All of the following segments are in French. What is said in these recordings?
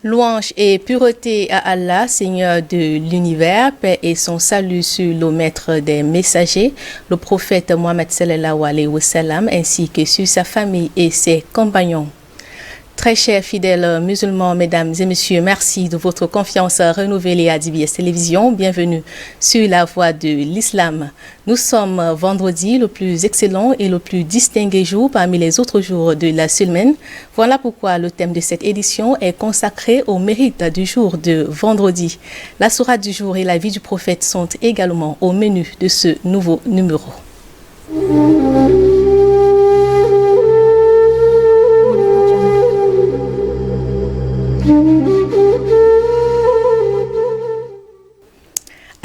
Louange et pureté à Allah, Seigneur de l'univers, paix et son salut sur le maître des messagers, le prophète Mohammed sallallahu alayhi wa sallam, ainsi que sur sa famille et ses compagnons. Très chers fidèles musulmans, mesdames et messieurs, merci de votre confiance renouvelée à DBS Télévision. Bienvenue sur la voie de l'islam. Nous sommes vendredi, le plus excellent et le plus distingué jour parmi les autres jours de la semaine. Voilà pourquoi le thème de cette édition est consacré au mérite du jour de vendredi. La sourate du jour et la vie du prophète sont également au menu de ce nouveau numéro.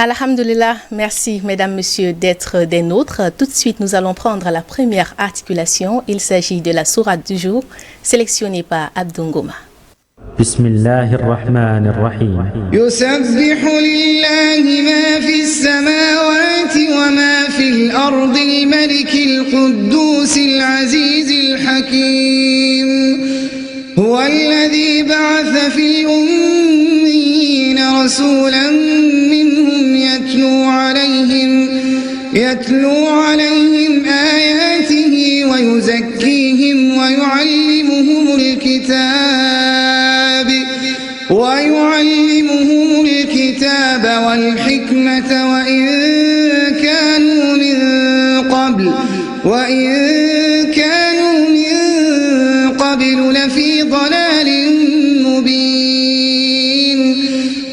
Alhamdulillah, merci mesdames, messieurs d'être des nôtres. Tout de suite, nous allons prendre la première articulation. Il s'agit de la sourate du jour, sélectionnée par Abdou Ngoma. Bismillahirrahmanirrahim. Yusabbihu lillahi ma fi as-samawati wa ma fi al-ardi al-malik al-quddus al-aziz al-hakim. Huwa alladhi ba'atha fi al-ummiyina rasulan يتلو عليهم آياته ويزكيهم ويعلمهم الكتاب والحكمة وإن كانوا من قبل لفي ضلال مبين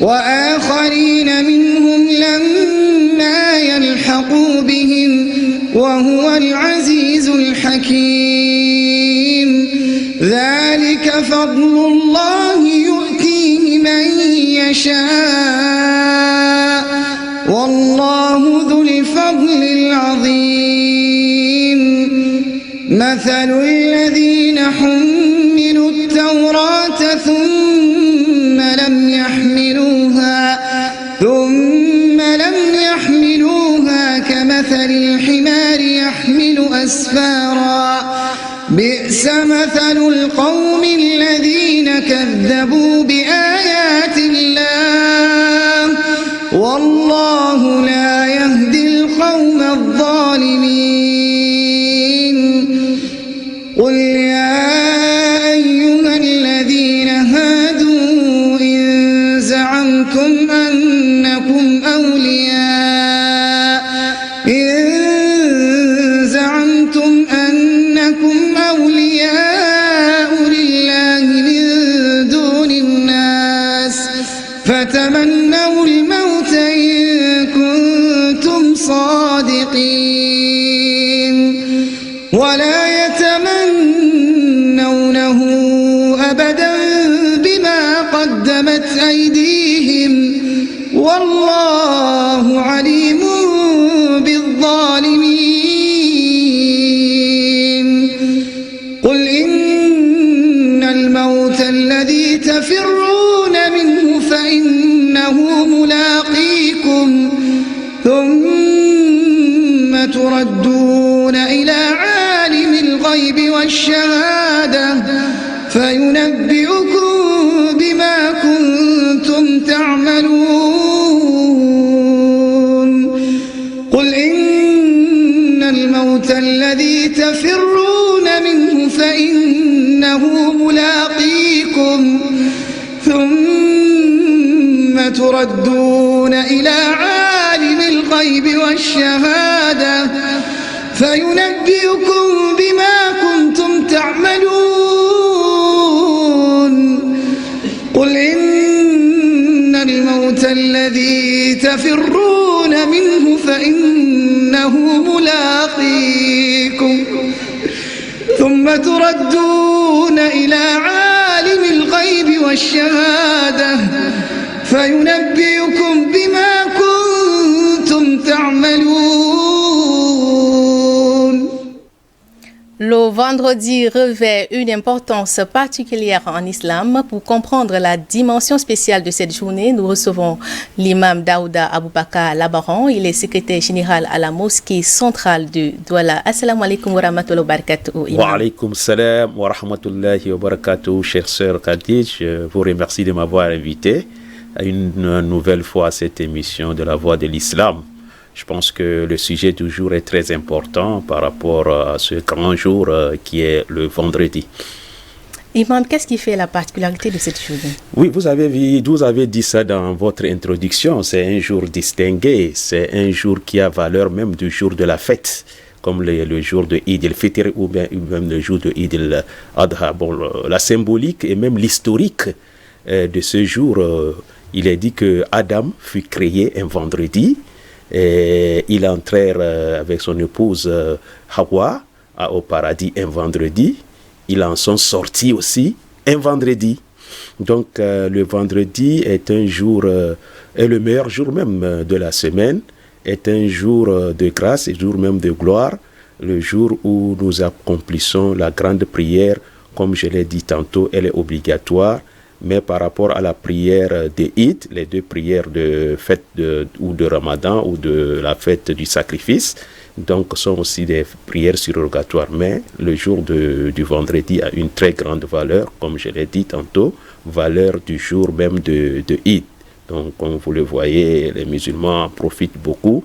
وآخرين منهم لما يلحقوا بهم وهو العزيز الحكيم ذلك فضل الله يؤتيه من يشاء والله ذو الفضل العظيم مثل الذين حملوا التوراة ثم لم يحملوها كمثل الحمار يحمل أسفارا بئس مثل القوم الذين كذبوا بآيات الله والله لا يهدي القوم الظالمين قل يا أيها الذين هادوا إن زعمتم أنكم أولياء لله من دون الناس فتمنوا الموت إن كنتم صادقين ولا يتمنونه أبدا بما قدمت أيديهم والله عليم بالظالمين قل إن الموت الذي تفرون منه فإنه ملاقيكم ثم تردون إلى عالم الغيب والشهادة فينبئكم بما كنتم تعملون قل إن الموت الذي تفرون منه فإنه ملاقيكم ثم تردون إلى عالم الغيب والشهادة فينبئكم بما كنتم تعملون قل إن الموت الذي تفرون منه فإنه ملاقيكم ثم تردون إلى عالم الغيب والشهادة فينبئكم بما كنتم تعملون. Le vendredi revêt une importance particulière en islam. Pour comprendre la dimension spéciale de cette journée, nous recevons l'imam Daouda Aboubakar Labaran. Il est secrétaire général à la mosquée centrale de Douala. Assalamu alaikum wa rahmatullahi wa barakatuh. Wa alaikum salam wa rahmatullahi wa barakatuh. Chère sœur Khadij, je vous remercie de m'avoir invité à une nouvelle fois à cette émission de la Voix de l'Islam. Je pense que le sujet du jour est très important par rapport à ce grand jour qui est le vendredi. Imam, qu'est-ce qui fait la particularité de cette journée? Oui, vous avez dit ça dans votre introduction. C'est un jour distingué, c'est un jour qui a valeur même du jour de la fête, comme le jour de Eid el-Fitr ou même le jour de Eid el-Adha. Bon, la symbolique et même l'historique de ce jour, il est dit que Adam fut créé un vendredi. Et ils entrèrent avec son épouse Hawa au paradis un vendredi. Ils en sont sortis aussi un vendredi. Donc le vendredi est un jour, est le meilleur jour même de la semaine, est un jour de grâce, un jour même de gloire, le jour où nous accomplissons la grande prière. Comme je l'ai dit tantôt, elle est obligatoire. Mais par rapport à la prière de Eid, les deux prières de fête ou de Ramadan ou de la fête du sacrifice, donc sont aussi des prières surrogatoires. Mais le jour du vendredi a une très grande valeur, comme je l'ai dit tantôt, valeur du jour même de Eid. Donc, comme vous le voyez, les musulmans profitent beaucoup.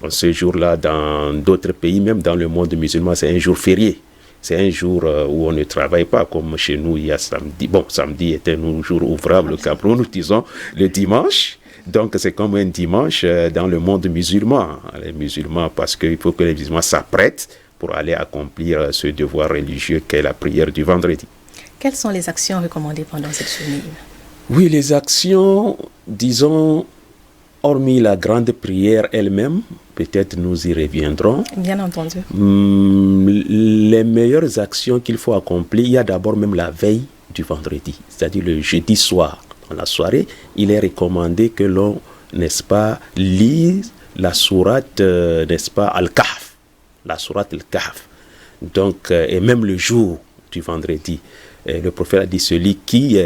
Ce jour-là, dans d'autres pays, même dans le monde musulman, c'est un jour férié. C'est un jour où on ne travaille pas, comme chez nous, il y a samedi. Bon, samedi est un jour ouvrable au Cameroun, nous disons le dimanche. Donc, c'est comme un dimanche dans le monde musulman. Les musulmans, parce qu'il faut que les musulmans s'apprêtent pour aller accomplir ce devoir religieux qu'est la prière du vendredi. Quelles sont les actions recommandées pendant cette journée? Oui, les actions, disons, hormis la grande prière elle-même, peut-être nous y reviendrons. Bien entendu. Les meilleures actions qu'il faut accomplir, il y a d'abord même la veille du vendredi, c'est-à-dire le jeudi soir. Dans la soirée, il est recommandé que l'on, n'est-ce pas, lise la sourate, n'est-ce pas, Al-Kahf, la sourate Al-Kahf. Donc, et même le jour du vendredi, le prophète a dit, celui qui,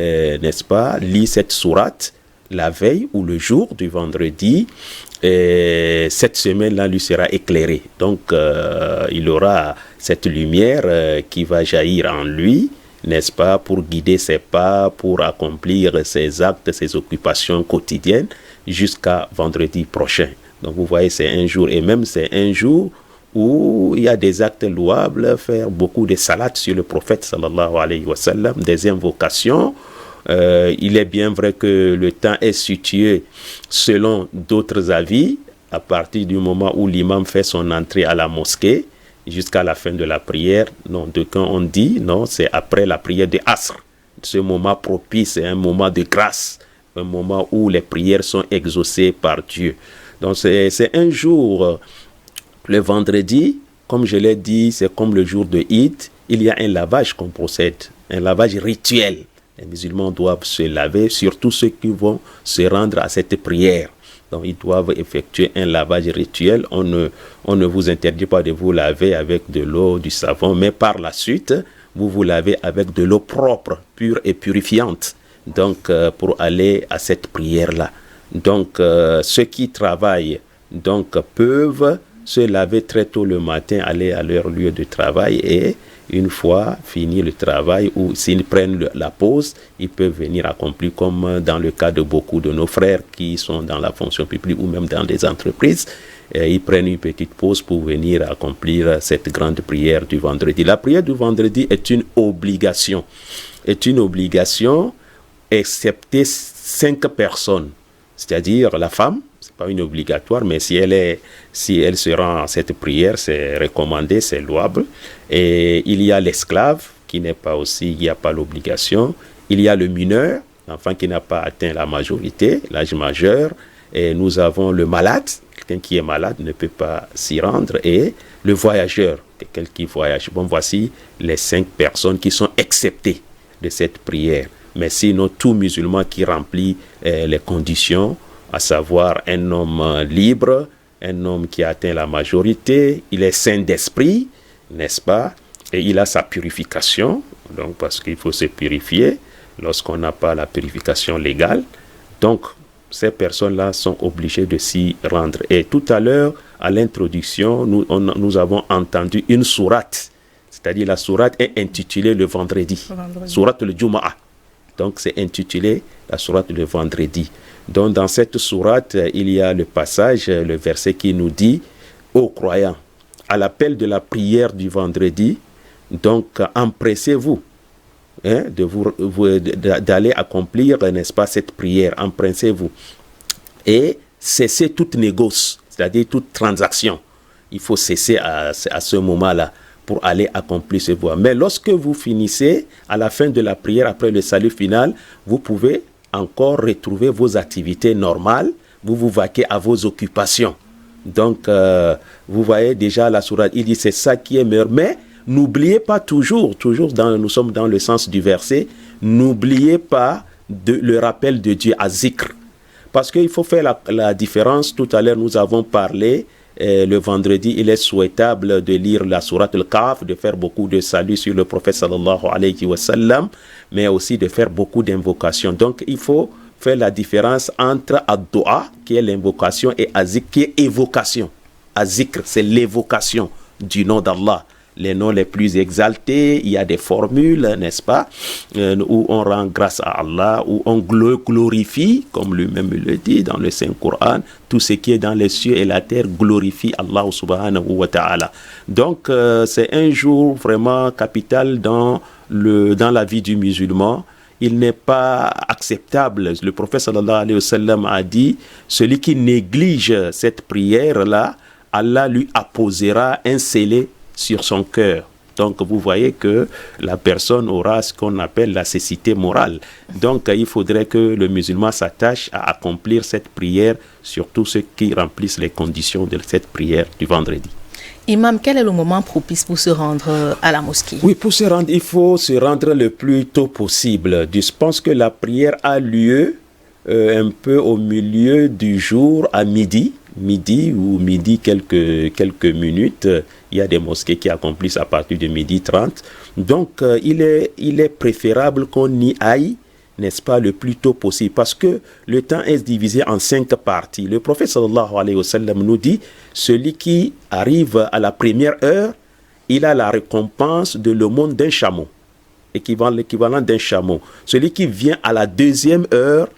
n'est-ce pas, lit cette sourate la veille ou le jour du vendredi, cette semaine-là lui sera éclairée. Donc, il aura cette lumière qui va jaillir en lui, n'est-ce pas, pour guider ses pas, pour accomplir ses actes, ses occupations quotidiennes jusqu'à vendredi prochain. Donc, vous voyez, c'est un jour, et même c'est un jour où il y a des actes louables, faire beaucoup de salats sur le prophète, sallallahu alayhi wa sallam, des invocations. Il est bien vrai que le temps est situé selon d'autres avis, à partir du moment où l'imam fait son entrée à la mosquée jusqu'à la fin de la prière. Non, de quand on dit, non, c'est après la prière de Asr. Ce moment propice, c'est un moment de grâce, un moment où les prières sont exaucées par Dieu. Donc c'est un jour, le vendredi, comme je l'ai dit, c'est comme le jour de Eid, il y a un lavage qu'on procède, un lavage rituel. Les musulmans doivent se laver, surtout ceux qui vont se rendre à cette prière. Donc, ils doivent effectuer un lavage rituel. On ne vous interdit pas de vous laver avec de l'eau, du savon, mais par la suite, vous vous lavez avec de l'eau propre, pure et purifiante. Donc, pour aller à cette prière-là. Donc, ceux qui travaillent donc, peuvent se laver très tôt le matin, aller à leur lieu de travail et une fois fini le travail ou s'ils prennent la pause, ils peuvent venir accomplir comme dans le cas de beaucoup de nos frères qui sont dans la fonction publique ou même dans des entreprises. Ils prennent une petite pause pour venir accomplir cette grande prière du vendredi. La prière du vendredi est une obligation. Excepté 5 personnes, c'est-à-dire la femme. Pas une obligatoire, mais si elle se rend à cette prière, c'est recommandé, c'est louable. Et il y a l'esclave qui n'est pas aussi, il n'y a pas l'obligation. Il y a le mineur l'enfant qui n'a pas atteint la majorité, l'âge majeur, et nous avons le malade, quelqu'un qui est malade ne peut pas s'y rendre, et le voyageur, quelqu'un qui voyage. Bon, voici les 5 personnes qui sont exceptées de cette prière. Mais sinon, tout musulman qui remplit les conditions, à savoir un homme libre, un homme qui a atteint la majorité, il est saint d'esprit, n'est-ce pas? Et il a sa purification, donc parce qu'il faut se purifier lorsqu'on n'a pas la purification légale. Donc, ces personnes-là sont obligées de s'y rendre. Et tout à l'heure, à l'introduction, nous avons entendu une sourate, c'est-à-dire la sourate est intitulée le vendredi. Sourate le Juma'a. Donc, c'est intitulé la sourate le vendredi. Donc, dans cette sourate, il y a le passage, le verset qui nous dit « Ô croyants, à l'appel de la prière du vendredi, donc empressez-vous d'aller accomplir, n'est-ce pas, cette prière, empressez-vous et cessez toute négoce, c'est-à-dire toute transaction. Il faut cesser à ce moment-là pour aller accomplir ce voie. Mais lorsque vous finissez, à la fin de la prière, après le salut final, vous pouvez encore retrouver vos activités normales, vous vaquez à vos occupations. Donc, vous voyez déjà la sourate, il dit c'est ça qui est meilleur. Mais n'oubliez pas toujours nous sommes dans le sens du verset, n'oubliez pas le rappel de Dieu à zikr. Parce qu'il faut faire la différence. Tout à l'heure, nous avons parlé, le vendredi, il est souhaitable de lire la sourate al-Kahf, de faire beaucoup de saluts sur le prophète sallallahu alayhi wa sallam, mais aussi de faire beaucoup d'invocations. Donc, il faut faire la différence entre ad-du'a, qui est l'invocation, et azikr, qui est évocation. Azikr, c'est l'évocation du nom d'Allah. Les noms les plus exaltés, il y a des formules, n'est-ce pas, où on rend grâce à Allah, où on glorifie, comme lui-même le dit dans le Saint-Coran, tout ce qui est dans les cieux et la terre glorifie Allah subhanahu wa ta'ala. Donc, c'est un jour vraiment capital dans la vie du musulman. Il n'est pas acceptable. Le prophète sallallahu alayhi wa sallam a dit, celui qui néglige cette prière-là, Allah lui apposera un scellé sur son cœur. Donc, vous voyez que la personne aura ce qu'on appelle la cécité morale. Donc, il faudrait que le musulman s'attache à accomplir cette prière, surtout ceux qui remplissent les conditions de cette prière du vendredi. Imam, quel est le moment propice pour se rendre à la mosquée? Oui, pour se rendre, il faut se rendre le plus tôt possible. Je pense que la prière a lieu un peu au milieu du jour, à midi quelques minutes. Il y a des mosquées qui accomplissent à partir de 12h30. Donc, il est préférable qu'on y aille, n'est-ce pas, le plus tôt possible, parce que le temps est divisé en 5 parties. Le prophète sallallahu alayhi wa sallam nous dit, celui qui arrive à la première heure, il a la récompense de l'aumône d'un chameau, l'équivalent d'un chameau. Celui qui vient à la deuxième heure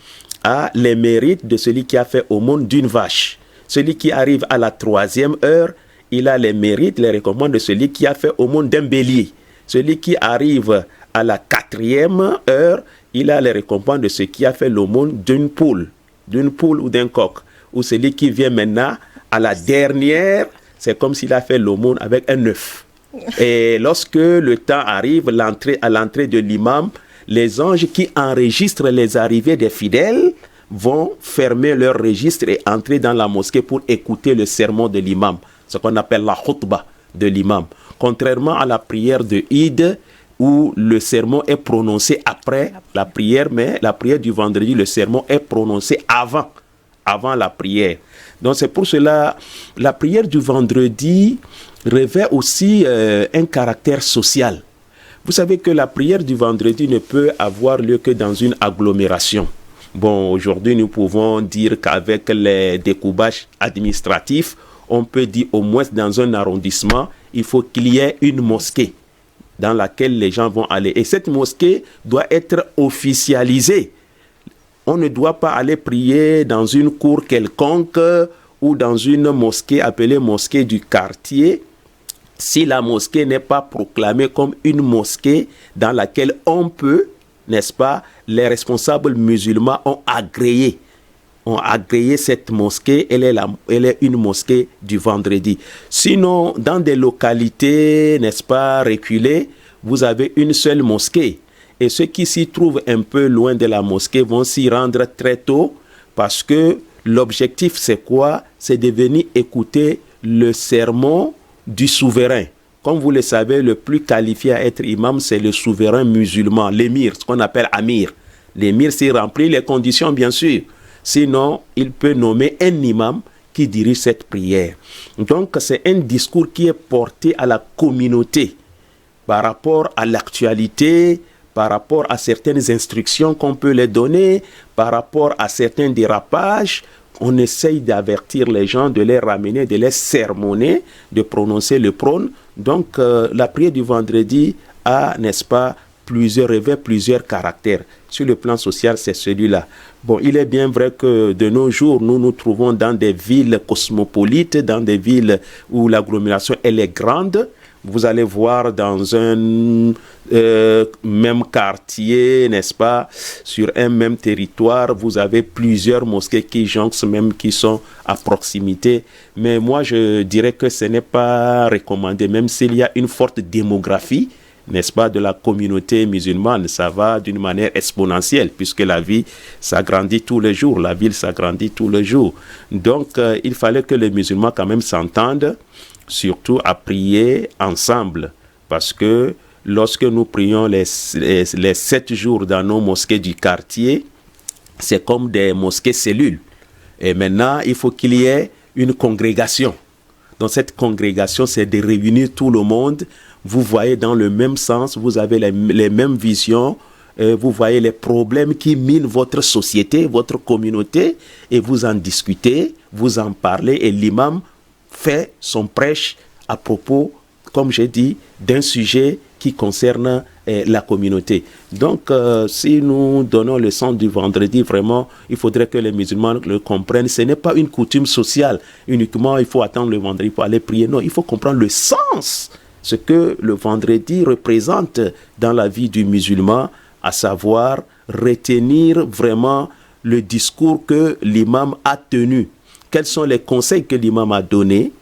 a les mérites de celui qui a fait aumône d'une vache. Celui qui arrive à la 3e heure, il a les mérites, les récompenses de celui qui a fait aumône d'un bélier. Celui qui arrive à la 4e heure, il a les récompenses de celui qui a fait l'aumône d'une poule ou d'un coq. Ou celui qui vient maintenant à la dernière, c'est comme s'il a fait l'aumône avec un œuf. Et lorsque le temps arrive, à l'entrée de l'imam, les anges qui enregistrent les arrivées des fidèles vont fermer leur registre et entrer dans la mosquée pour écouter le sermon de l'imam, ce qu'on appelle la khutbah de l'imam. Contrairement à la prière de Eid, où le sermon est prononcé après la prière, mais la prière du vendredi, le sermon est prononcé avant la prière. Donc c'est pour cela, la prière du vendredi revêt aussi un caractère social. Vous savez que la prière du vendredi ne peut avoir lieu que dans une agglomération. Bon, aujourd'hui, nous pouvons dire qu'avec les découpages administratifs, on peut dire au moins dans un arrondissement, il faut qu'il y ait une mosquée dans laquelle les gens vont aller. Et cette mosquée doit être officialisée. On ne doit pas aller prier dans une cour quelconque ou dans une mosquée appelée mosquée du quartier, si la mosquée n'est pas proclamée comme une mosquée dans laquelle on peut, n'est-ce pas, les responsables musulmans ont agréé cette mosquée, elle est une mosquée du vendredi. Sinon, dans des localités, n'est-ce pas, reculées, vous avez une seule mosquée. Et ceux qui s'y trouvent un peu loin de la mosquée vont s'y rendre très tôt parce que l'objectif, c'est quoi? C'est de venir écouter le sermon du souverain. Comme vous le savez, le plus qualifié à être imam, c'est le souverain musulman, l'émir, ce qu'on appelle amir. L'émir, s'il remplit les conditions, bien sûr. Sinon, il peut nommer un imam qui dirige cette prière. Donc, c'est un discours qui est porté à la communauté par rapport à l'actualité, par rapport à certaines instructions qu'on peut les donner, par rapport à certains dérapages. On essaye d'avertir les gens, de les ramener, de les sermonner, de prononcer le prône. Donc, la prière du vendredi a, n'est-ce pas, revêt plusieurs caractères. Sur le plan social, c'est celui-là. Bon, il est bien vrai que de nos jours, nous nous trouvons dans des villes cosmopolites, dans des villes où l'agglomération, elle est grande. Vous allez voir dans un même quartier, n'est-ce pas, sur un même territoire, vous avez plusieurs mosquées qui jonchent, même qui sont à proximité. Mais moi, je dirais que ce n'est pas recommandé, même s'il y a une forte démographie, n'est-ce pas, de la communauté musulmane, ça va d'une manière exponentielle, puisque la vie s'agrandit tous les jours, la ville s'agrandit tous les jours. Donc, il fallait que les musulmans quand même s'entendent, surtout à prier ensemble, parce que lorsque nous prions les 7 jours dans nos mosquées du quartier, c'est comme des mosquées cellules. Et maintenant, il faut qu'il y ait une congrégation. Dans cette congrégation, c'est de réunir tout le monde. Vous voyez dans le même sens, vous avez les mêmes visions, vous voyez les problèmes qui minent votre société, votre communauté, et vous en discutez, vous en parlez, et l'imam fait son prêche à propos, comme j'ai dit, d'un sujet qui concerne la communauté. Donc, si nous donnons le sens du vendredi, vraiment, il faudrait que les musulmans le comprennent. Ce n'est pas une coutume sociale. Uniquement, il faut attendre le vendredi pour aller prier. Non, il faut comprendre le sens, ce que le vendredi représente dans la vie du musulman, à savoir retenir vraiment le discours que l'imam a tenu. Quels sont les conseils que l'imam a donnés?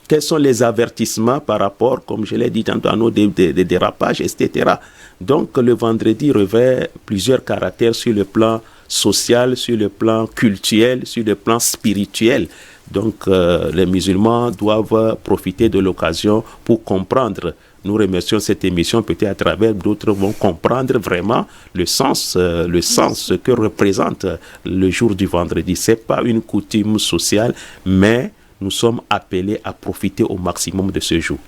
Quels sont les avertissements par rapport, comme je l'ai dit tantôt, à nos dérapages, etc. Donc, le vendredi revêt plusieurs caractères sur le plan social, sur le plan culturel, sur le plan spirituel. Donc, les musulmans doivent profiter de l'occasion pour comprendre. Nous remercions cette émission, peut-être à travers d'autres vont comprendre vraiment le sens, ce que représente le jour du vendredi. Ce n'est pas une coutume sociale, mais nous sommes appelés à profiter au maximum de ce jour.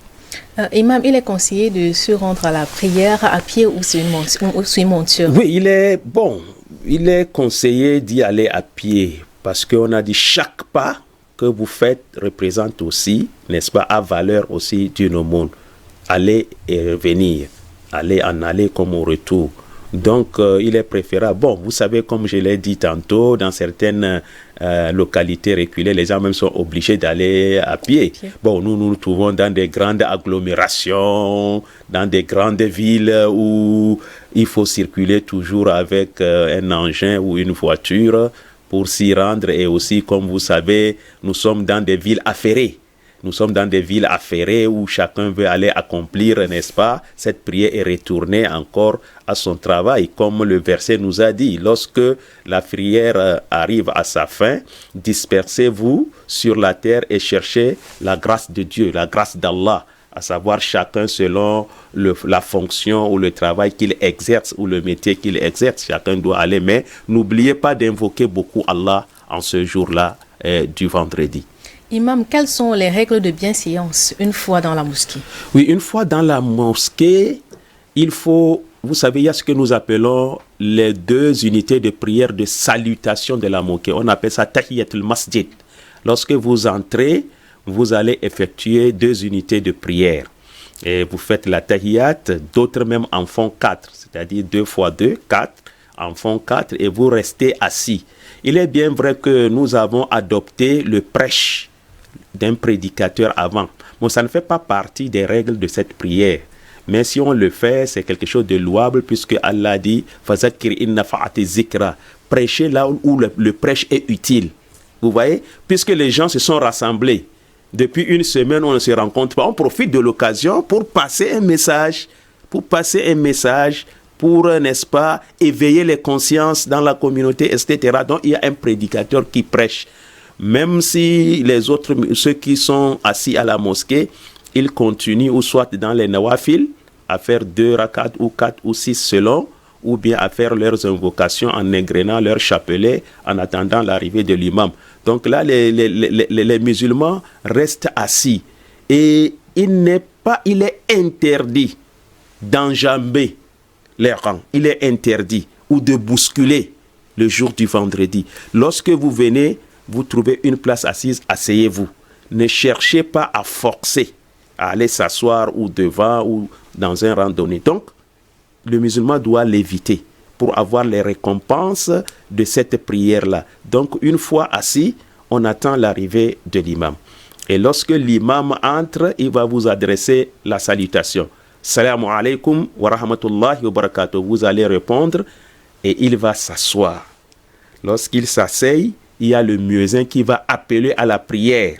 Imam, il est conseillé de se rendre à la prière à pied ou sur une monture. Oui, il est conseillé d'y aller à pied parce qu'on a dit chaque pas que vous faites représente aussi, n'est-ce pas, à valeur aussi d'une aumône. Aller et revenir, aller comme au retour. Donc, il est préférable. Bon, vous savez, comme je l'ai dit tantôt, dans certaines localités reculées, les gens même sont obligés d'aller à pied. Okay. Bon, nous nous trouvons dans des grandes agglomérations, dans des grandes villes où il faut circuler toujours avec un engin ou une voiture pour s'y rendre. Et aussi, comme vous savez, nous sommes dans des villes affairées. Nous sommes dans des villes affairées où chacun veut aller accomplir, n'est-ce pas? Cette prière est retournée encore à son travail, comme le verset nous a dit. Lorsque la prière arrive à sa fin, dispersez-vous sur la terre et cherchez la grâce de Dieu, la grâce d'Allah, à savoir chacun selon la fonction ou le travail qu'il exerce ou le métier qu'il exerce. Chacun doit aller, mais n'oubliez pas d'invoquer beaucoup Allah en ce jour-là du vendredi. Imam, quelles sont les règles de bienséance une fois dans la mosquée? Oui, une fois dans la mosquée, il faut, vous savez, il y a ce que nous appelons les 2 unités de prière de salutation de la mosquée. On appelle ça tahiyatul masjid. Lorsque vous entrez, vous allez effectuer 2 unités de prière. Et vous faites la tahiyat, d'autres même en font 4, c'est-à-dire 2 fois 2, 4, en font 4 et vous restez assis. Il est bien vrai que nous avons adopté le prêche d'un prédicateur avant. Bon, ça ne fait pas partie des règles de cette prière. Mais si on le fait, c'est quelque chose de louable puisque Allah dit « Fazakir inna fa'ati zikra » prêcher là où le prêche est utile. Vous voyez? Puisque les gens se sont rassemblés. Depuis une semaine, on ne se rencontre pas. On profite de l'occasion pour passer un message, pour, n'est-ce pas, éveiller les consciences dans la communauté, etc. Donc, il y a un prédicateur qui prêche. Même si les autres, ceux qui sont assis à la mosquée, ils continuent ou soit dans les nawafil, à faire 2 rakats ou 4 ou 6 selon, ou bien à faire leurs invocations en égrenant leur chapelet en attendant l'arrivée de l'imam. Donc là, les musulmans restent assis. Et il est interdit d'enjamber les rangs. Il est interdit ou de bousculer le jour du vendredi. Lorsque vous venez, vous trouvez une place assise, asseyez-vous. Ne cherchez pas à forcer, à aller s'asseoir ou devant ou dans un rang donné. Donc, le musulman doit l'éviter pour avoir les récompenses de cette prière-là. Donc, une fois assis, on attend l'arrivée de l'imam. Et lorsque l'imam entre, il va vous adresser la salutation. Salam alaikum wa rahmatullahi wa barakatuh. Vous allez répondre et il va s'asseoir. Lorsqu'il s'asseye, il y a le muezzin qui va appeler à la prière.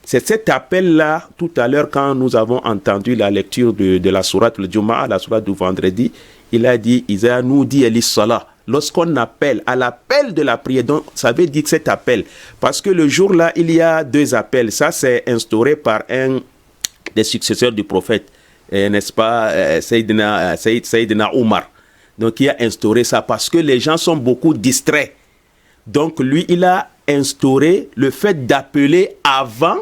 C'est cet appel-là, tout à l'heure, quand nous avons entendu la lecture de la sourate, le Jumu'ah, la sourate du vendredi, il a dit, Isa nous dit Elis-Salah. Lorsqu'on appelle à l'appel de la prière, donc ça veut dire que cet appel, parce que le jour-là, il y a 2 appels. Ça, c'est instauré par un des successeurs du prophète, n'est-ce pas, Sayyidina Omar. Donc, il a instauré ça parce que les gens sont beaucoup distraits. Donc, lui, il a instauré le fait d'appeler avant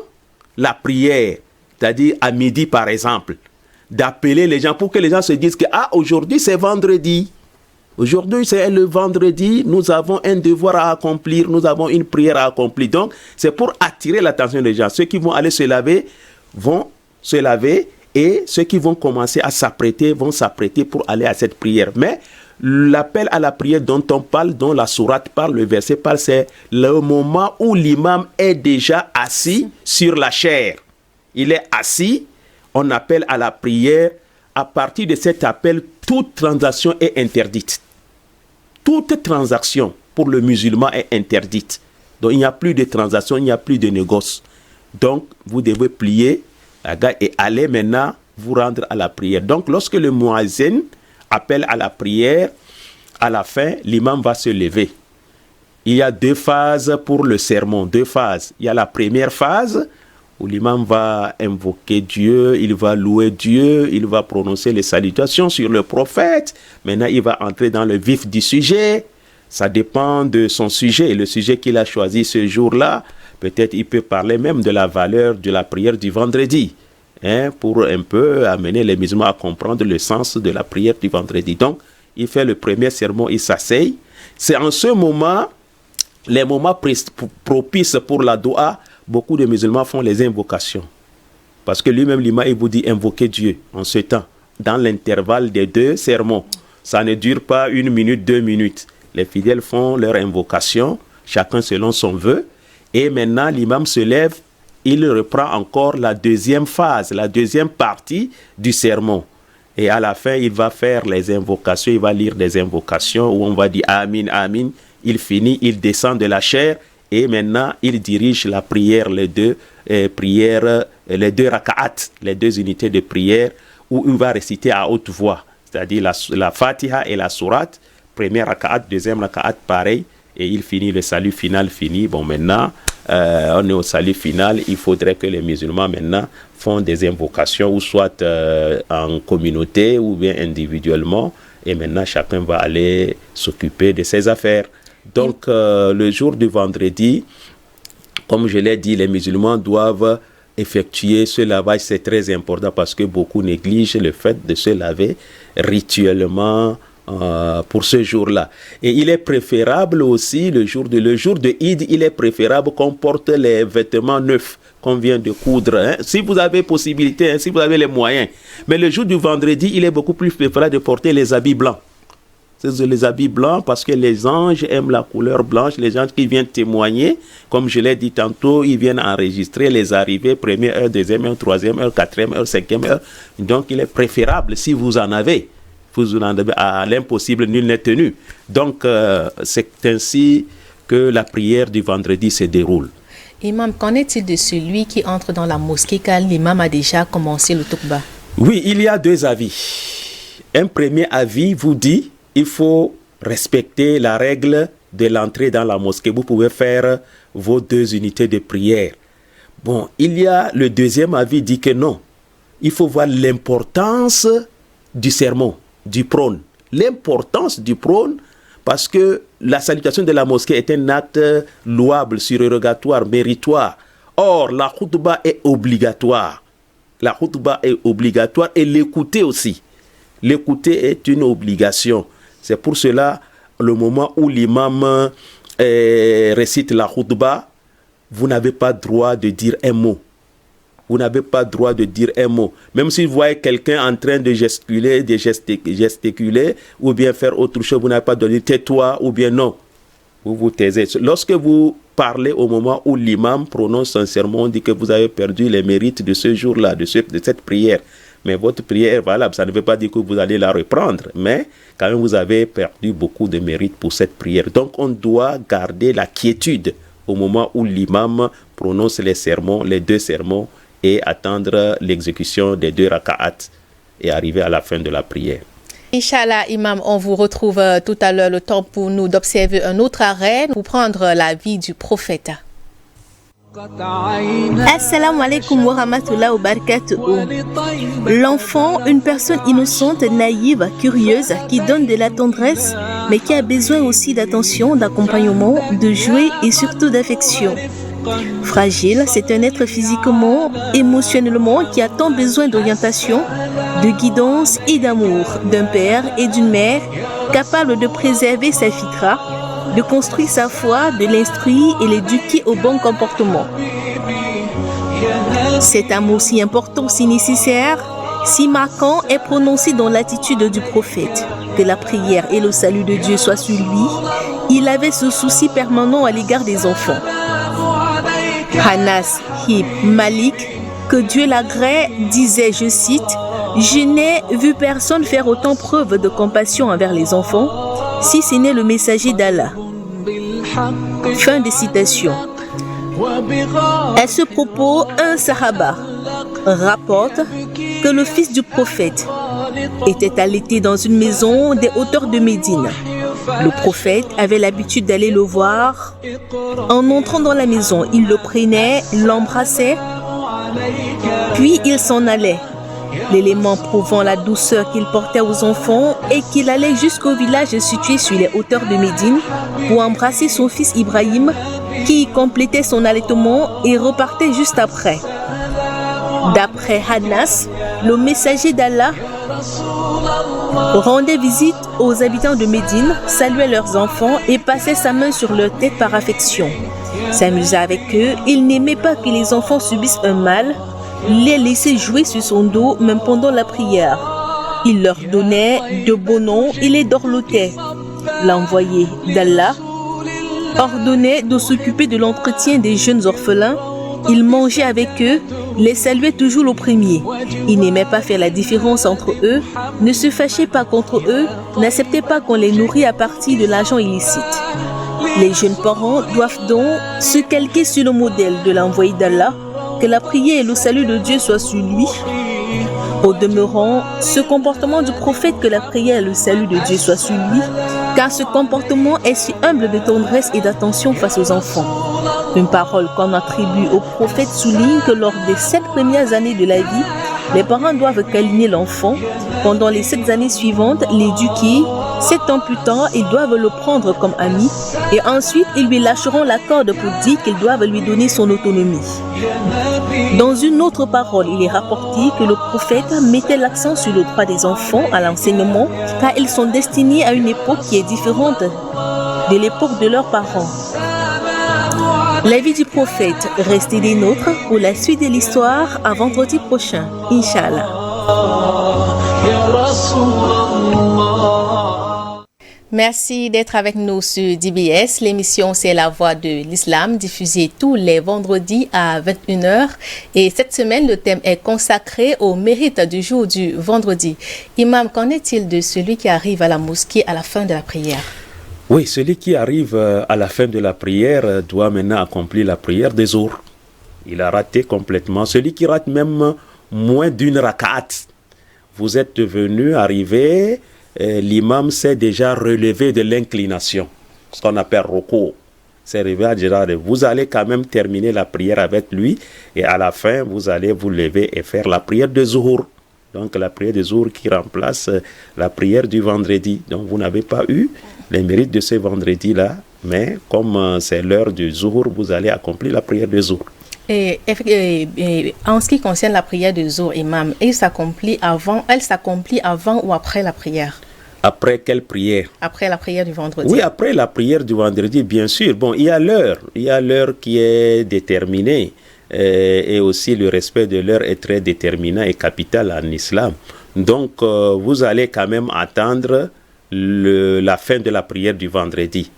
la prière, c'est-à-dire à midi par exemple, d'appeler les gens pour que les gens se disent que aujourd'hui c'est vendredi, aujourd'hui c'est le vendredi, nous avons un devoir à accomplir, nous avons une prière à accomplir. Donc c'est pour attirer l'attention des gens. Ceux qui vont aller se laver vont se laver et ceux qui vont commencer à s'apprêter vont s'apprêter pour aller à cette prière. Mais l'appel à la prière dont on parle, dont la sourate parle, le verset parle, c'est le moment où l'imam est déjà assis sur la chaire. Il est assis, on appelle à la prière. À partir de cet appel, toute transaction est interdite. Toute transaction pour le musulman est interdite. Donc il n'y a plus de transaction, il n'y a plus de négoce. Donc vous devez plier et aller maintenant vous rendre à la prière. Donc lorsque le muazzin appelle à la prière, à la fin, l'imam va se lever. Il y a 2 phases pour le sermon, 2 phases. Il y a la première phase où l'imam va invoquer Dieu, il va louer Dieu, il va prononcer les salutations sur le prophète. Maintenant, il va entrer dans le vif du sujet. Ça dépend de son sujet, le sujet qu'il a choisi ce jour-là. Peut-être il peut parler même de la valeur de la prière du vendredi. Pour un peu amener les musulmans à comprendre le sens de la prière du vendredi. Donc, il fait le premier sermon, il s'asseye. C'est en ce moment, les moments propices pour la doua, beaucoup de musulmans font les invocations. Parce que lui-même, l'imam, il vous dit invoquer Dieu en ce temps, dans l'intervalle des 2 sermons. Ça ne dure pas 1 minute, 2 minutes. Les fidèles font leur invocation, chacun selon son vœu. Et maintenant, l'imam se lève. Il reprend encore la 2e phase, la 2e partie du sermon. Et à la fin, il va faire les invocations, il va lire des invocations où on va dire Amin, Amin. Il finit, il descend de la chaire et maintenant, il dirige la prière, les 2 raka'at, les 2 unités de prière où il va réciter à haute voix, c'est-à-dire la Fatiha et la sourate. Première raka'at, 2e raka'at, pareil. Et il finit, le salut final fini. Bon, maintenant, on est au salut final. Il faudrait que les musulmans, maintenant, font des invocations, ou soit en communauté, ou bien individuellement. Et maintenant, chacun va aller s'occuper de ses affaires. Donc, le jour du vendredi, comme je l'ai dit, les musulmans doivent effectuer ce lavage. C'est très important parce que beaucoup négligent le fait de se laver rituellement pour ce jour-là. Et il est préférable aussi, le jour de Eid, il est préférable qu'on porte les vêtements neufs qu'on vient de coudre. Si vous avez possibilité, si vous avez les moyens. Mais le jour du vendredi, il est beaucoup plus préférable de porter les habits blancs. C'est les habits blancs parce que les anges aiment la couleur blanche. Les gens qui viennent témoigner, comme je l'ai dit tantôt, ils viennent enregistrer les arrivées, première heure, 2e heure, 3e heure, 4e heure, 5e heure. Donc il est préférable, si vous en avez, à l'impossible, nul n'est tenu. Donc, c'est ainsi que la prière du vendredi se déroule. Imam, qu'en est-il de celui qui entre dans la mosquée car l'imam a déjà commencé le toukba? Oui, il y a 2 avis. Un premier avis vous dit il faut respecter la règle de l'entrée dans la mosquée. Vous pouvez faire vos 2 unités de prière. Bon, il y a le deuxième avis dit que non. Il faut voir l'importance du sermon, du prône. L'importance du prône, parce que la salutation de la mosquée est un acte louable, surérogatoire, méritoire. Or, la khutba est obligatoire. La khutba est obligatoire et l'écouter aussi. L'écouter est une obligation. C'est pour cela, le moment où l'imam récite la khutba, vous n'avez pas droit de dire un mot. Vous n'avez pas droit de dire un mot. Même si vous voyez quelqu'un en train de gesticuler ou bien faire autre chose, vous n'avez pas de dire tais-toi ou bien non. Vous vous taisez. Lorsque vous parlez au moment où l'imam prononce un sermon, on dit que vous avez perdu les mérites de ce jour-là, de cette prière. Mais votre prière est valable. Ça ne veut pas dire que vous allez la reprendre. Mais quand même, vous avez perdu beaucoup de mérites pour cette prière. Donc, on doit garder la quiétude au moment où l'imam prononce les sermons, les 2 sermons, et attendre l'exécution des 2 raka'at et arriver à la fin de la prière. Inch'Allah, Imam, on vous retrouve tout à l'heure, le temps pour nous d'observer un autre arrêt pour prendre la vie du prophète. Assalamu alaikum wa rahmatullahi wa barakatuh. L'enfant, une personne innocente, naïve, curieuse, qui donne de la tendresse, mais qui a besoin aussi d'attention, d'accompagnement, de jouets et surtout d'affection. Fragile, c'est un être physiquement, émotionnellement qui a tant besoin d'orientation, de guidance et d'amour d'un père et d'une mère capable de préserver sa fitra, de construire sa foi, de l'instruire et l'éduquer au bon comportement. Cet amour si important, si nécessaire, si marquant est prononcé dans l'attitude du prophète. Que la prière et le salut de Dieu soient sur lui. Il avait ce souci permanent à l'égard des enfants. Anas ibn Malik, que Dieu l'agrée, disait, je cite, « Je n'ai vu personne faire autant preuve de compassion envers les enfants, si ce n'est le messager d'Allah. » Fin de citation. À ce propos, un sahaba rapporte que le fils du prophète était allaité dans une maison des hauteurs de Médine. Le prophète avait l'habitude d'aller le voir. En entrant dans la maison, il le prenait, l'embrassait, puis il s'en allait. L'élément prouvant la douceur qu'il portait aux enfants et qu'il allait jusqu'au village situé sur les hauteurs de Médine pour embrasser son fils Ibrahim qui complétait son allaitement et repartait juste après. D'après Anas, le messager d'Allah rendait visite aux habitants de Médine, saluait leurs enfants et passait sa main sur leur tête par affection. S'amusait avec eux, il n'aimait pas que les enfants subissent un mal, les laissait jouer sur son dos même pendant la prière. Il leur donnait de beaux noms et les dorlotait. L'envoyé d'Allah ordonnait de s'occuper de l'entretien des jeunes orphelins. Il mangeait avec eux, les saluait toujours le premier. Il n'aimait pas faire la différence entre eux, ne se fâchait pas contre eux, n'acceptait pas qu'on les nourrit à partir de l'argent illicite. Les jeunes parents doivent donc se calquer sur le modèle de l'envoyé d'Allah, que la prière et le salut de Dieu soient sur lui. Au demeurant, ce comportement du prophète, que la prière et le salut de Dieu soient sur lui, car ce comportement est si humble de tendresse et d'attention face aux enfants. Une parole qu'on attribue au prophète souligne que lors des 7 premières années de la vie, les parents doivent câliner l'enfant. Pendant les 7 années suivantes, l'éduquer. 7 ans plus tard, ils doivent le prendre comme ami. Et ensuite, ils lui lâcheront la corde pour dire qu'ils doivent lui donner son autonomie. Dans une autre parole, il est rapporté que le prophète mettait l'accent sur le droit des enfants à l'enseignement, car ils sont destinés à une époque qui est différente de l'époque de leurs parents. La vie du prophète, restez des nôtres pour la suite de l'histoire à vendredi prochain, Inch'Allah. Merci d'être avec nous sur DBS. L'émission c'est La Voix de l'Islam, diffusée tous les vendredis à 21h. Et cette semaine, le thème est consacré au mérite du jour du vendredi. Imam, qu'en est-il de celui qui arrive à la mosquée à la fin de la prière? Oui, celui qui arrive à la fin de la prière doit maintenant accomplir la prière des Zohr. Il a raté complètement. Celui qui rate même moins d'une rak'at, vous êtes arrivé, l'imam s'est déjà relevé de l'inclination, ce qu'on appelle roko. C'est arrivé à Gérard, vous allez quand même terminer la prière avec lui et à la fin, vous allez vous lever et faire la prière de Zuhur. Donc la prière de Zuhur qui remplace la prière du vendredi. Donc vous n'avez pas eu les mérites de ce vendredi-là, mais comme c'est l'heure du Zuhur, vous allez accomplir la prière de Zuhur. Et en ce qui concerne la prière de Zuhur, imam, elle s'accomplit avant ou après la prière? Après quelle prière? Après la prière du vendredi. Oui, après la prière du vendredi, bien sûr. Bon, il y a l'heure qui est déterminée. Et aussi le respect de l'heure est très déterminant et capital en islam. Donc, vous allez quand même attendre la fin de la prière du vendredi.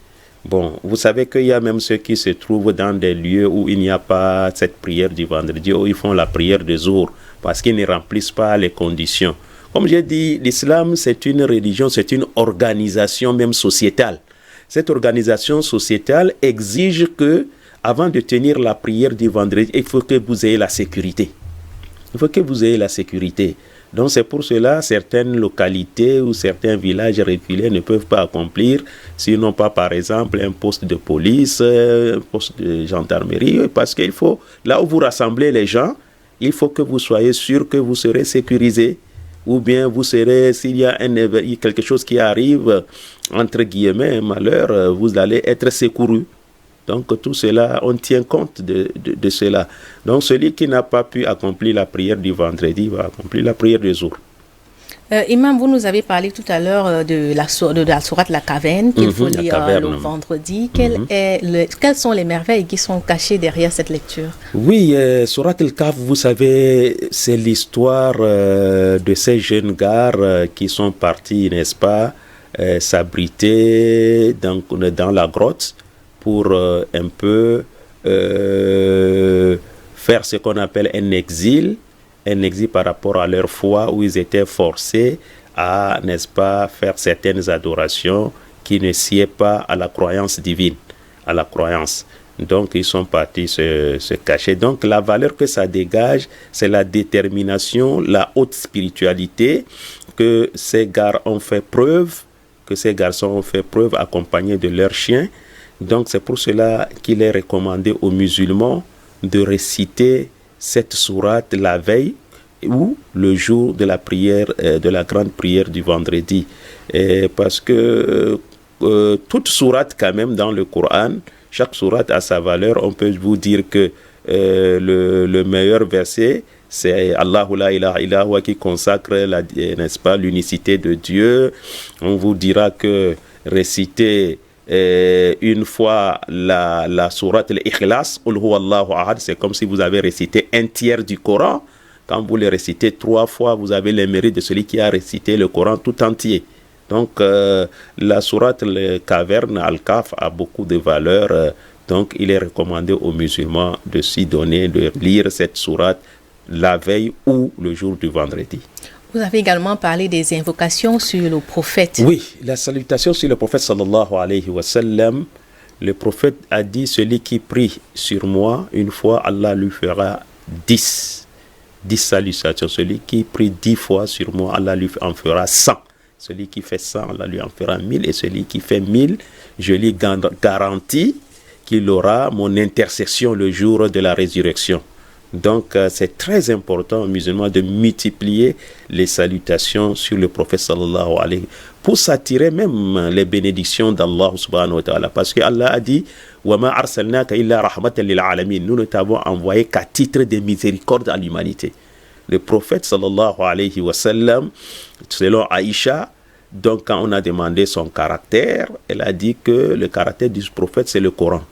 Bon, vous savez qu'il y a même ceux qui se trouvent dans des lieux où il n'y a pas cette prière du vendredi, où ils font la prière de Zuhur, parce qu'ils ne remplissent pas les conditions. Comme j'ai dit, l'islam, c'est une religion, c'est une organisation même sociétale. Cette organisation sociétale exige que, avant de tenir la prière du vendredi, il faut que vous ayez la sécurité. Il faut que vous ayez la sécurité. Donc c'est pour cela certaines localités ou certains villages reculés ne peuvent pas accomplir, sinon pas par exemple un poste de police, un poste de gendarmerie, parce qu'il faut, là où vous rassemblez les gens, il faut que vous soyez sûr que vous serez sécurisés. Ou bien vous serez, s'il y a quelque chose qui arrive, entre guillemets, un malheur, vous allez être secouru. Donc tout cela, on tient compte de cela. Donc celui qui n'a pas pu accomplir la prière du vendredi va accomplir la prière du jour. Imam, vous nous avez parlé tout à l'heure de la sourate La Caverne qu'il faut lire le vendredi. Quelles sont les merveilles qui sont cachées derrière cette lecture? Oui, sourate Al-Kahf, vous savez, c'est l'histoire de ces jeunes gars qui sont partis, n'est-ce pas, s'abriter dans la grotte pour un peu faire ce qu'on appelle un exil par rapport à leur foi, où ils étaient forcés à, n'est-ce pas, faire certaines adorations qui ne sied pas à la croyance divine, à la croyance. Donc ils sont partis se cacher. Donc la valeur que ça dégage, c'est la détermination, la haute spiritualité que ces gars ont fait preuve, que ces garçons ont fait preuve accompagnés de leurs chiens. Donc c'est pour cela qu'il est recommandé aux musulmans de réciter cette sourate la veille ou le jour de la prière, de la grande prière du vendredi. Parce que toute sourate quand même dans le Coran, chaque sourate a sa valeur. On peut vous dire que le meilleur verset, c'est Allahu la ilaha illa huwa qui consacre, n'est-ce pas, l'unicité de Dieu. On vous dira que réciter une fois la sourate al-Ikhlas, Qul huwa Allahu ahad, c'est comme si vous avez récité un tiers du Coran. Quand vous le récitez 3 fois, vous avez les mérites de celui qui a récité le Coran tout entier. Donc la sourate Caverne Al-Kahf a beaucoup de valeur. Donc il est recommandé aux musulmans de s'y donner, de lire cette sourate la veille ou le jour du vendredi. Vous avez également parlé des invocations sur le prophète. Oui, la salutation sur le prophète sallallahu alayhi wa sallam. Le prophète a dit, celui qui prie sur moi, une fois, Allah lui fera 10 salutations. Celui qui prie 10 fois sur moi, Allah lui en fera 100. Celui qui fait 100, Allah lui en fera 1000. Et celui qui fait 1000, je lui garantis qu'il aura mon intercession le jour de la résurrection. Donc c'est très important aux musulmans de multiplier les salutations sur le prophète sallallahu alayhi pour s'attirer même les bénédictions d'Allah subhanahu wa ta'ala, parce que Allah a dit wa ma arsalnaka illa rahmatan lil alamin, nous ne t'avons envoyé qu'à titre de miséricorde à l'humanité. Le prophète sallallahu alayhi wa sallam, selon Aïcha, donc quand on a demandé son caractère, elle a dit que le caractère du prophète c'est le Coran,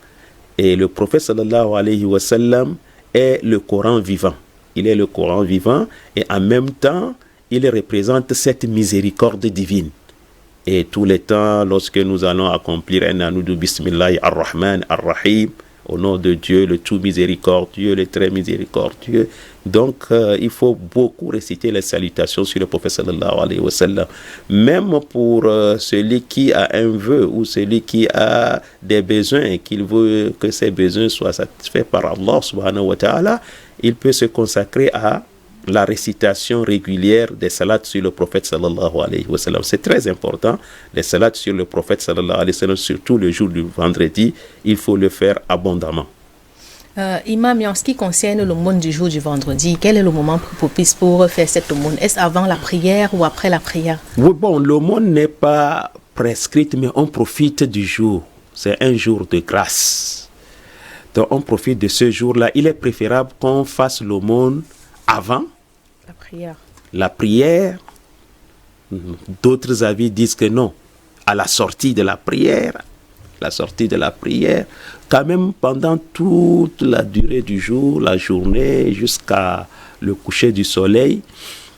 et le prophète sallallahu alayhi wa sallam est le Coran vivant. Il est le Coran vivant et en même temps, il représente cette miséricorde divine. Et tous les temps, lorsque nous allons accomplir un anoudou bismillah ar-Rahman ar-Rahim, au nom de Dieu, le tout miséricordieux, le très miséricordieux. Donc, il faut beaucoup réciter les salutations sur le prophète sallallahu alayhi wa sallam. Même pour celui qui a un vœu ou celui qui a des besoins et qu'il veut que ses besoins soient satisfaits par Allah subhanahu wa ta'ala, il peut se consacrer à la récitation régulière des salats sur le prophète sallallahu alayhi wa sallam. C'est très important, les salats sur le prophète sallallahu alayhi wa sallam, surtout le jour du vendredi, il faut le faire abondamment. Imam, en ce qui concerne l'aumône du jour du vendredi, quel est le moment plus propice pour faire cette aumône? Est-ce avant la prière ou après la prière? Oui, bon, l'aumône n'est pas prescrite, mais on profite du jour. C'est un jour de grâce. Donc on profite de ce jour-là. Il est préférable qu'on fasse l'aumône avant la prière. La prière. D'autres avis disent que non. À la sortie de la prière. La sortie de la prière. Quand même, pendant toute la durée du jour, la journée, jusqu'à le coucher du soleil.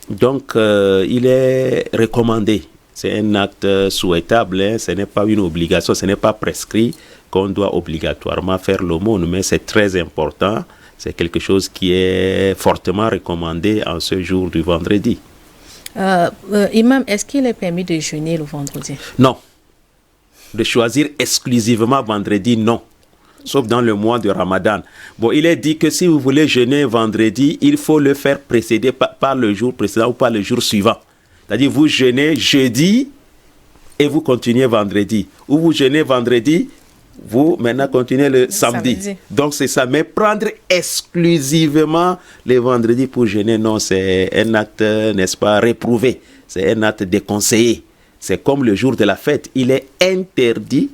Donc, il est recommandé. C'est un acte souhaitable, hein. Ce n'est pas une obligation, ce n'est pas prescrit qu'on doit obligatoirement faire l'aumône, mais c'est très important. C'est quelque chose qui est fortement recommandé en ce jour du vendredi. Imam, est-ce qu'il est permis de jeûner le vendredi? Non. De choisir exclusivement vendredi, non. Sauf dans le mois de Ramadan. Bon, il est dit que si vous voulez jeûner vendredi, il faut le faire précéder par le jour précédent ou par le jour suivant. C'est-à-dire, vous jeûnez jeudi et vous continuez vendredi. Ou vous jeûnez vendredi, vous maintenant continuez le samedi. Donc, c'est ça. Mais prendre exclusivement les vendredis pour jeûner, non, c'est un acte, n'est-ce pas, réprouvé. C'est un acte déconseillé. C'est comme le jour de la fête. Il est interdit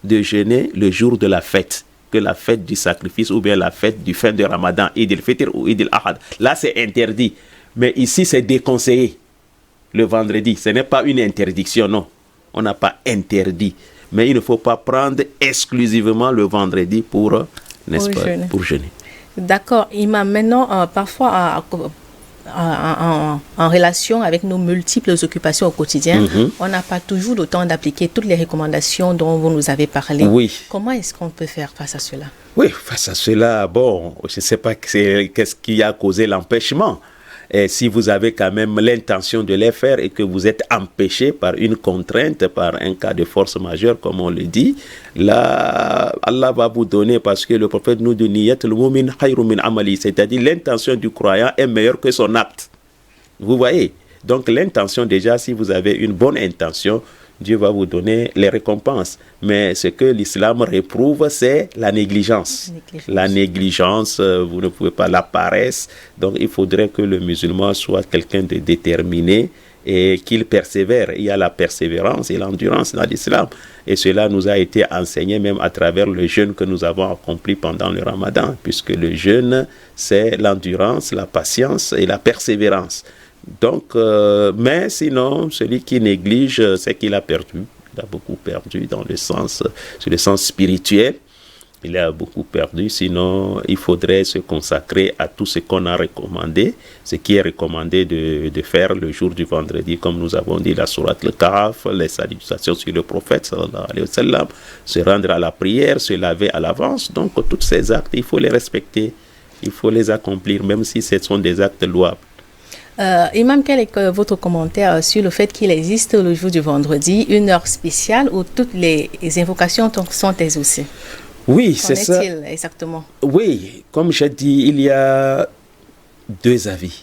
de jeûner le jour de la fête, que la fête du sacrifice ou bien la fête du fin de Ramadan, Eid al-Fitr ou Eid al-Ahad. Là, c'est interdit. Mais ici, c'est déconseillé. Le vendredi, ce n'est pas une interdiction, non. On n'a pas interdit. Mais il ne faut pas prendre exclusivement le vendredi pour, n'est-ce pas, jeûner. Pour jeûner. D'accord. Imam, maintenant, parfois, en relation avec nos multiples occupations au quotidien, on n'a pas toujours le temps d'appliquer toutes les recommandations dont vous nous avez parlé. Oui. Comment est-ce qu'on peut faire face à cela? Oui, face à cela, bon, je ne sais pas qu'est-ce qui a causé l'empêchement. Et si vous avez quand même l'intention de les faire et que vous êtes empêché par une contrainte, par un cas de force majeure, comme on le dit, là, Allah va vous donner, parce que le prophète nous dit, Niyatul mu'min khayrun min amali, c'est-à-dire l'intention du croyant est meilleure que son acte. Vous voyez? Donc l'intention, déjà, si vous avez une bonne intention, Dieu va vous donner les récompenses. Mais ce que l'islam réprouve, c'est la négligence. La négligence, vous ne pouvez pas, la paresse. Donc il faudrait que le musulman soit quelqu'un de déterminé et qu'il persévère. Il y a la persévérance et l'endurance dans l'islam. Et cela nous a été enseigné même à travers le jeûne que nous avons accompli pendant le Ramadan, puisque le jeûne, c'est l'endurance, la patience et la persévérance. Donc, mais sinon, celui qui néglige, c'est qu'il a perdu. Il a beaucoup perdu sur le sens spirituel. Il a beaucoup perdu. Sinon, il faudrait se consacrer à tout ce qu'on a recommandé, ce qui est recommandé de faire le jour du vendredi, comme nous avons dit, la sourate al-Kahf, les salutations sur le prophète, sallallahu alayhi wa sallam, se rendre à la prière, se laver à l'avance. Donc, tous ces actes, il faut les respecter, il faut les accomplir, même si ce sont des actes louables. Imam, quel est votre commentaire sur le fait qu'il existe le jour du vendredi une heure spéciale où toutes les invocations sont exaucées? Oui, c'est ça. Qu'en est-il exactement? Oui, comme j'ai dit, il y a deux avis.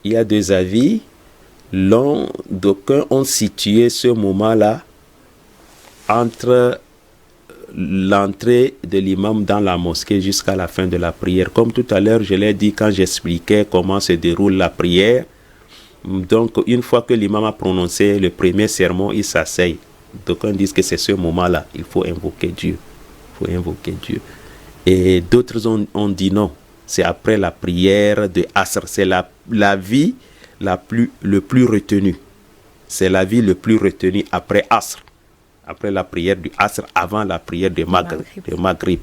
Il y a deux avis. D'aucuns ont situé ce moment-là entre l'entrée de l'imam dans la mosquée jusqu'à la fin de la prière. Comme tout à l'heure, je l'ai dit quand j'expliquais comment se déroule la prière. Donc, une fois que l'imam a prononcé le premier sermon, il s'asseye. D'aucuns disent que c'est ce moment-là. Il faut invoquer Dieu. Il faut invoquer Dieu. Et d'autres ont dit non. C'est après la prière de Asr. C'est la vie le plus retenue. C'est la vie le plus retenue après Asr. Après la prière du Asr, avant la prière de Maghrib.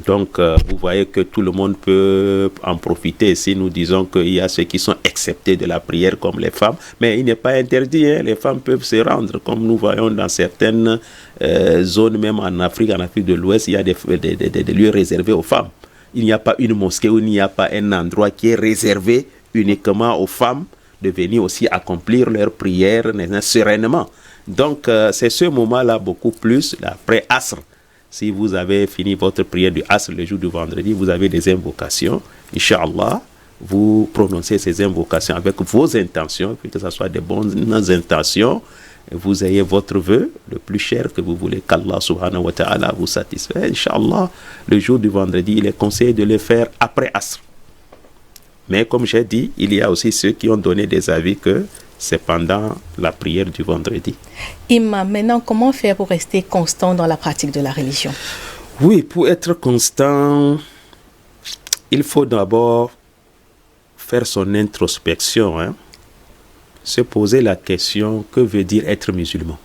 Donc, vous voyez que tout le monde peut en profiter. Si nous disons qu'il y a ceux qui sont exceptés de la prière, comme les femmes, mais il n'est pas interdit, hein, les femmes peuvent se rendre, comme nous voyons dans certaines zones, même en Afrique de l'Ouest, il y a des lieux réservés aux femmes. Il n'y a pas une mosquée où il n'y a pas un endroit qui est réservé uniquement aux femmes de venir aussi accomplir leur prière sereinement. Donc, c'est ce moment-là beaucoup plus, après Asr. Si vous avez fini votre prière du Asr le jour du vendredi, vous avez des invocations, Inch'Allah. vous prononcez ces invocations avec vos intentions, que ce soit des bonnes intentions, vous ayez votre vœu le plus cher que vous voulez, qu'Allah subhanahu wa ta'ala vous satisfait. Inch'Allah, le jour du vendredi, il est conseillé de le faire après Asr. Mais comme j'ai dit, il y a aussi ceux qui ont donné des avis que c'est pendant la prière du vendredi. Imam, maintenant, comment faire pour rester constant dans la pratique de la religion? Oui, pour être constant, il faut d'abord faire son introspection, se poser la question, que veut dire être musulman?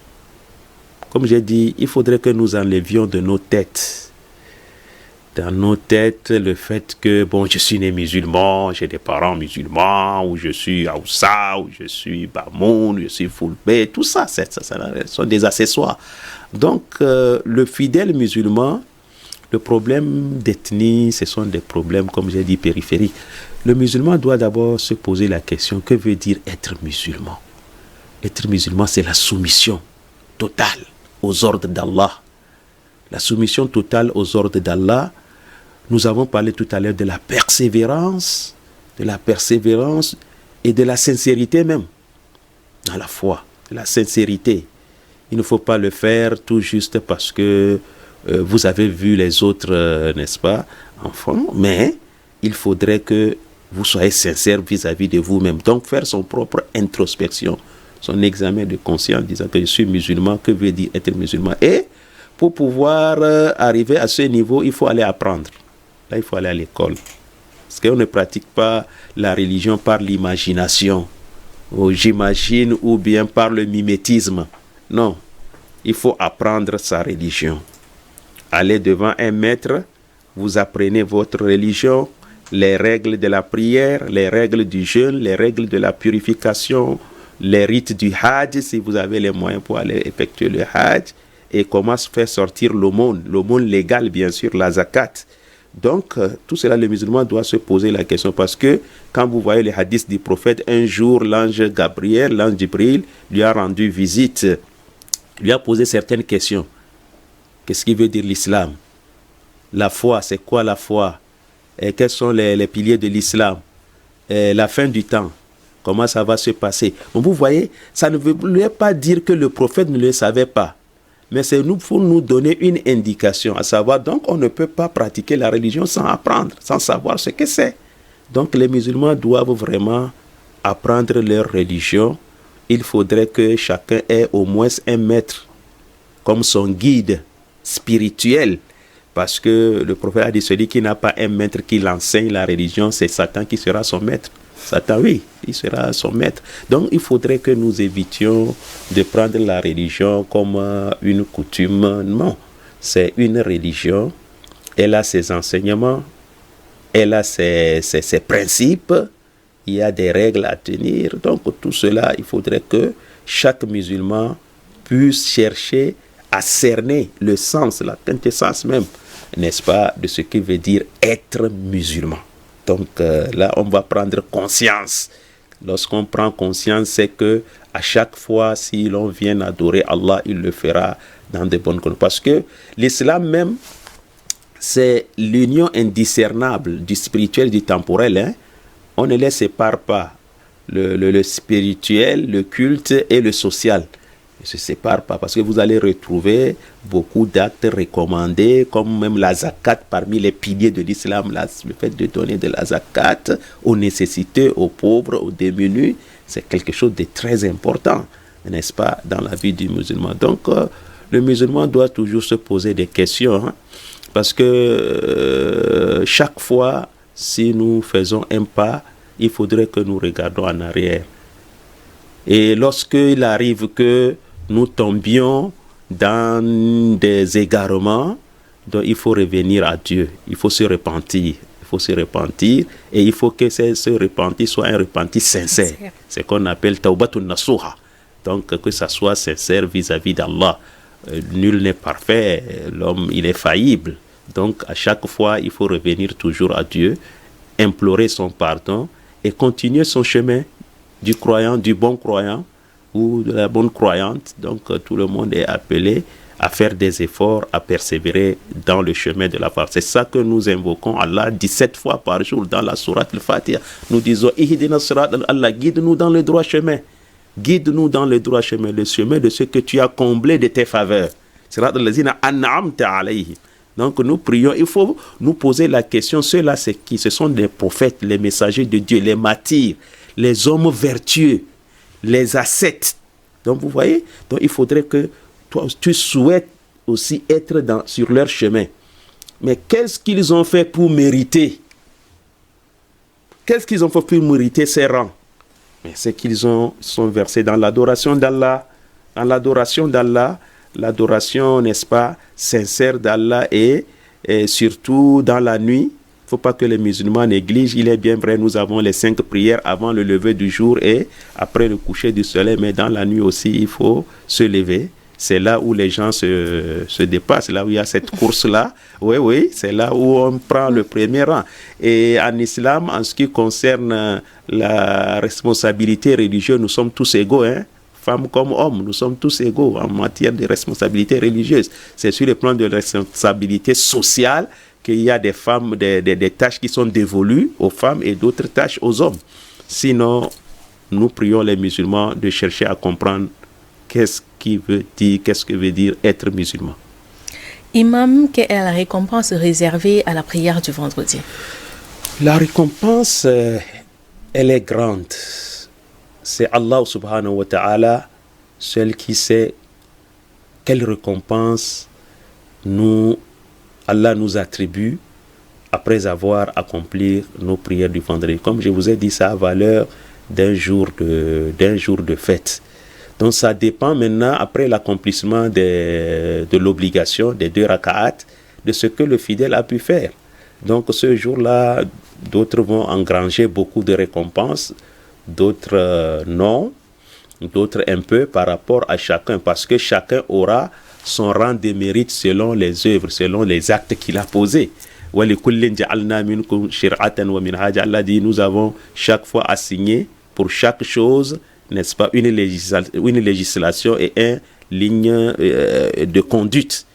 Comme j'ai dit, il faudrait que nous enlevions de nos têtes, dans nos têtes, le fait que, bon, je suis né musulman, j'ai des parents musulmans, ou je suis Aoussa, ou je suis Bamoun, je suis Foulbé, tout ça, ce sont des accessoires. Donc, le fidèle musulman, le problème d'ethnie, ce sont des problèmes, comme j'ai dit, périphériques. Le musulman doit d'abord se poser la question, que veut dire être musulman? Être musulman, c'est la soumission totale aux ordres d'Allah. La soumission totale aux ordres d'Allah. Nous avons parlé tout à l'heure de la persévérance et de la sincérité même dans la foi, de la sincérité. Il ne faut pas le faire tout juste parce que vous avez vu les autres, n'est-ce pas, enfants, mais il faudrait que vous soyez sincère vis-à-vis de vous-même. Donc faire son propre introspection, son examen de conscience, disant que je suis musulman, que veut dire être musulman. Et pour pouvoir arriver à ce niveau, il faut aller apprendre. Là, il faut aller à l'école. Parce qu'on ne pratique pas la religion par l'imagination, ou j'imagine, ou bien par le mimétisme. Non, il faut apprendre sa religion. Allez devant un maître, vous apprenez votre religion, les règles de la prière, les règles du jeûne, les règles de la purification, les rites du Hajj, si vous avez les moyens pour aller effectuer le Hajj, et comment se faire sortir l'aumône légal, bien sûr, la zakat. Donc, tout cela, le musulman doit se poser la question parce que quand vous voyez les hadiths du prophète, un jour, l'ange Gabriel, l'ange Jibril, lui a rendu visite, lui a posé certaines questions. Qu'est-ce qui veut dire l'islam? La foi, c'est quoi la foi? Et quels sont les piliers de l'islam? La fin du temps, comment ça va se passer? Donc, vous voyez, ça ne veut pas dire que le prophète ne le savait pas. Mais c'est nous pour nous donner une indication, à savoir, donc on ne peut pas pratiquer la religion sans apprendre, sans savoir ce que c'est. Donc les musulmans doivent vraiment apprendre leur religion. Il faudrait que chacun ait au moins un maître comme son guide spirituel. Parce que le prophète a dit, celui qui n'a pas un maître qui l'enseigne la religion, c'est Satan qui sera son maître. Satan, oui, il sera son maître. Donc, il faudrait que nous évitions de prendre la religion comme une coutume. Non, c'est une religion. Elle a ses enseignements, elle a ses principes. Il y a des règles à tenir. Donc, tout cela, il faudrait que chaque musulman puisse chercher à cerner le sens, la quintessence même, n'est-ce pas, de ce que veut dire être musulman. Donc là, on va prendre conscience. Lorsqu'on prend conscience, c'est que à chaque fois, si l'on vient adorer Allah, il le fera dans de bonnes conditions. Parce que l'islam même, c'est l'union indiscernable du spirituel et du temporel. On ne les sépare pas. Le spirituel, le culte et le social ne se séparent pas. Parce que vous allez retrouver beaucoup d'actes recommandés, comme même la zakat parmi les piliers de l'islam. Le fait de donner de la zakat aux nécessités, aux pauvres, aux démunis, c'est quelque chose de très important, n'est-ce pas, dans la vie du musulman. Donc, le musulman doit toujours se poser des questions, parce que chaque fois, si nous faisons un pas, il faudrait que nous regardions en arrière. Et lorsqu'il arrive que nous tombions dans des égarements, donc il faut revenir à Dieu, il faut se repentir. Il faut se repentir et il faut que ce repentir soit un repentir sincère. C'est ce qu'on appelle tawbatun nasuha. Donc que ça soit sincère vis-à-vis d'Allah. Nul n'est parfait, l'homme il est faillible. Donc à chaque fois il faut revenir toujours à Dieu, implorer son pardon et continuer son chemin du croyant, du bon croyant ou de la bonne croyante. Donc tout le monde est appelé à faire des efforts, à persévérer dans le chemin de la foi. C'est ça que nous invoquons Allah 17 fois par jour dans la sourate Al-Fatiha. Nous disons, Ihdina sirat Allah, guide-nous dans le droit chemin. Guide-nous dans le droit chemin, le chemin de ce que tu as comblé de tes faveurs. Sirat al-lazina an'amta alayhim. Donc nous prions, il faut nous poser la question, ceux-là c'est qui? Ce sont des prophètes, les messagers de Dieu, les martyrs, les hommes vertueux, les ascètes. Donc vous voyez, donc il faudrait que toi, tu souhaites aussi être sur leur chemin. Mais qu'est-ce qu'ils ont fait pour mériter? Qu'est-ce qu'ils ont fait pour mériter ces rangs? Mais c'est qu'ils sont versés dans l'adoration d'Allah. Dans l'adoration d'Allah, l'adoration, n'est-ce pas, sincère d'Allah et surtout dans la nuit. Il ne faut pas que les musulmans négligent. Il est bien vrai, nous avons les 5 prières avant le lever du jour et après le coucher du soleil. Mais dans la nuit aussi, il faut se lever. C'est là où les gens se dépassent, là où il y a cette course-là. Oui, c'est là où on prend le premier rang. Et en islam, en ce qui concerne la responsabilité religieuse, nous sommes tous égaux, hein? Femmes comme hommes, nous sommes tous égaux en matière de responsabilité religieuse. C'est sur le plan de responsabilité sociale qu'il y a des femmes, des tâches qui sont dévolues aux femmes et d'autres tâches aux hommes. Sinon, nous prions les musulmans de chercher à comprendre qu'est-ce que veut dire être musulman. Imam, quelle est la récompense réservée à la prière du vendredi? La récompense, elle est grande. C'est Allah subhanahu wa ta'ala seul qui sait quelle récompense Allah nous attribue après avoir accompli nos prières du vendredi. Comme je vous ai dit, ça a valeur d'un jour de fête. Donc ça dépend maintenant, après l'accomplissement de l'obligation des 2 raka'at, de ce que le fidèle a pu faire. Donc ce jour-là, d'autres vont engranger beaucoup de récompenses, d'autres non, d'autres un peu par rapport à chacun, parce que chacun aura son rang de mérite selon les œuvres, selon les actes qu'il a posés. Allah dit, nous avons chaque fois assigné pour chaque chose, n'est-ce pas, une législation et une ligne de conduite,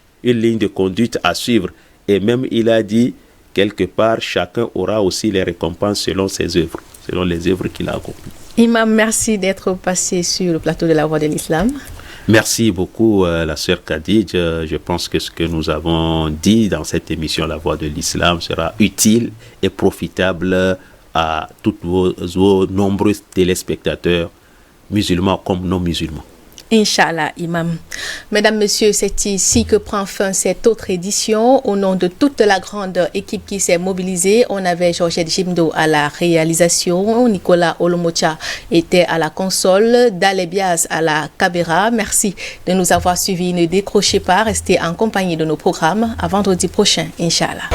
à suivre. Et même il a dit, quelque part, chacun aura aussi les récompenses selon ses œuvres, selon les œuvres qu'il a accomplies. Imam, merci d'être passé sur le plateau de la Voix de l'Islam. Merci beaucoup, la sœur Khadij. Je pense que ce que nous avons dit dans cette émission La Voix de l'Islam sera utile et profitable à tous vos nombreux téléspectateurs, musulmans comme non musulmans. Inch'Allah, Imam. Mesdames, Messieurs, c'est ici que prend fin cette autre édition. Au nom de toute la grande équipe qui s'est mobilisée, on avait Georgette Jimdo à la réalisation, Nicolas Olomocha était à la console, Dalé Biaz à la caméra. Merci de nous avoir suivis. Ne décrochez pas, restez en compagnie de nos programmes. À vendredi prochain, Inch'Allah.